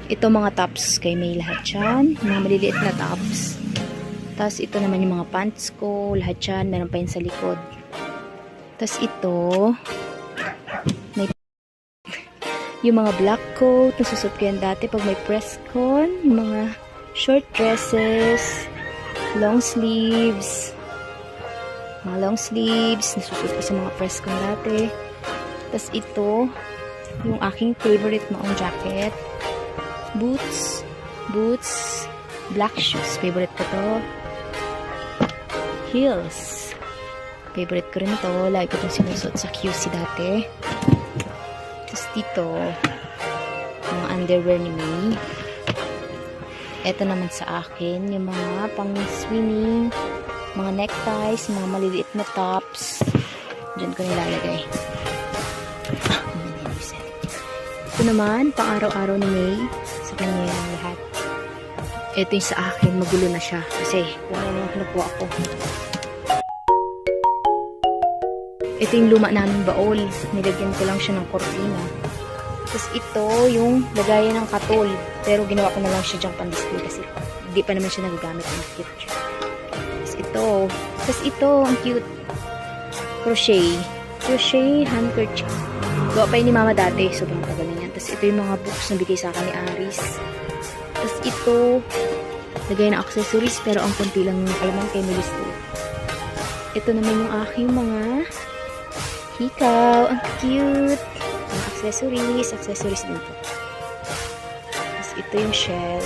Ito mga tops kay May lahat yan. Mga maliliit na tops. Tapos ito naman yung mga pants ko. Lahat yan. Meron pa yun sa likod. Tapos ito. May yung mga black coat. Nasusot ko yan dati pag may press con. Yung mga short dresses. Long sleeves. Mga long sleeves. Nasusot ko sa mga press con dati. Tapos ito. Yung aking favorite maong jacket. Boots, black shoes, favorite ko to. Heels, favorite ko rin to. Lagi ko itong sinusot sa QC dati. Tapos dito, mga underwear ni May. Ito naman sa akin, yung mga pang swimming, mga neckties, mga maliliit na tops. Diyan ko nilalagay. Ito naman, pang araw-araw ni May. Kanya yung lahat. Ito yung sa akin, magulo na siya kasi wala nang nakuha ako. Ito yung luma naming baol, nilagyan ko lang siya ng kortina. Tapos ito yung lagayan ng katol, pero ginawa ko na lang siya dyang pan-display kasi hindi pa naman siya nagagamit ng cute. Tapos ito ang cute, crochet handkerchief. Gawa pa yun ni mama dati, sobrang tagal na yan. Tapos ito yung mga books na bigay sa akin ni Aris. Tapos ito, lagay na accessories, pero ang konti lang yung kalaman kay Melis to. Ito naman yung aking mga hikaw. Ang cute! Mga accessories din to. Tapos ito yung shell.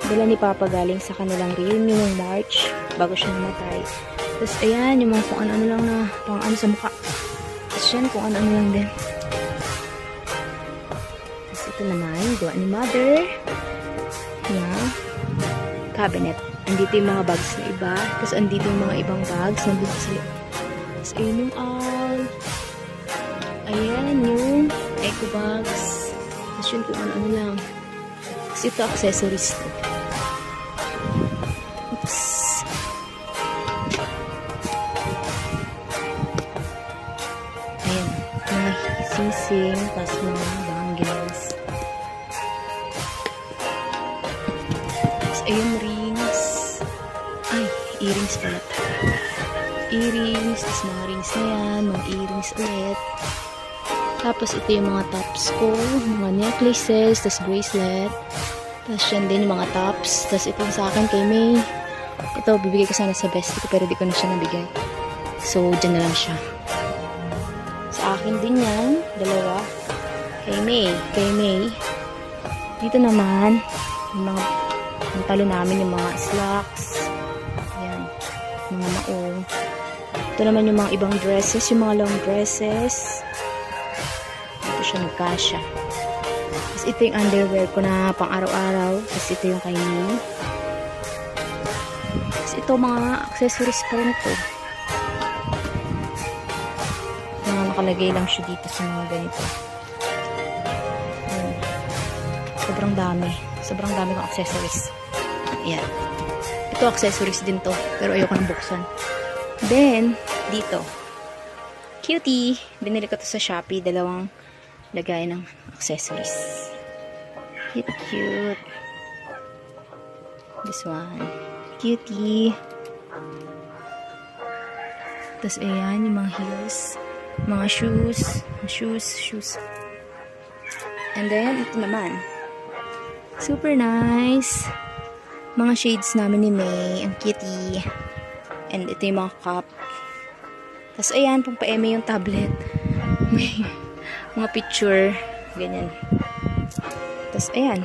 Dala ni Papa galing sa kanilang reunion ng March, bago siya namatay. Tapos ayan, yung mga kung ano-ano lang na, pang ano sa mukha. Tapos yan, kung ano-ano lang din. Tapos ito naman, gawa ni Mother. Yan. Cabinet. Andito yung mga bags na iba. Tapos andito yung mga ibang bags. Nandito sa loob. Tapos ayun yung all. Ayan yung eco bags. Tapos yun kung ano-ano lang. Tapos ito accessories to. Oops. Ayan. Mga sing-sing. Tapos mga bangles. Tapos ayun rings. Ay, earrings pala. Earrings. Tapos mga rings na yan. Mga earrings ulit. Tapos ito yung mga tops ko. Mga necklaces. Tapos bracelet. Tapos yan din yung mga tops. Tapos ito sa akin kay May. Ito, bibigay ko sana sa bestie ko pero di ko na siya nabigay. So, dyan na lang siya. Sa akin din yan. Dalawa. Kay May. Dito naman, yung mga ang talo namin, yung mga slacks. Ayan. Mga maong. Ito naman yung mga ibang dresses. Yung mga long dresses. Ito siya nagkasya. Tapos ito yung underwear ko na pang araw-araw. Tapos ito yung kay May. Tapos ito mga accessories pa rin ito. Mga nakalagay lang siya dito sa mga ganito. Ayan. Sobrang dami. Sobrang dami kong accessories. Ayan. Ito accessories din to. Pero ayoko nang buksan. Then, dito. Cutie. Binili ko to sa Shopee. Dalawang lagay ng accessories. Cute. This one. Cutie. Tapos ayan, yung mga heels. Mga shoes. And then, ito naman. Super nice. Mga shades namin ni May. Ang cutie. And ito yung mga cup. Tapos ayan, pang pa-eme yung tablet. May mga picture. Ganyan. Tapos ayan.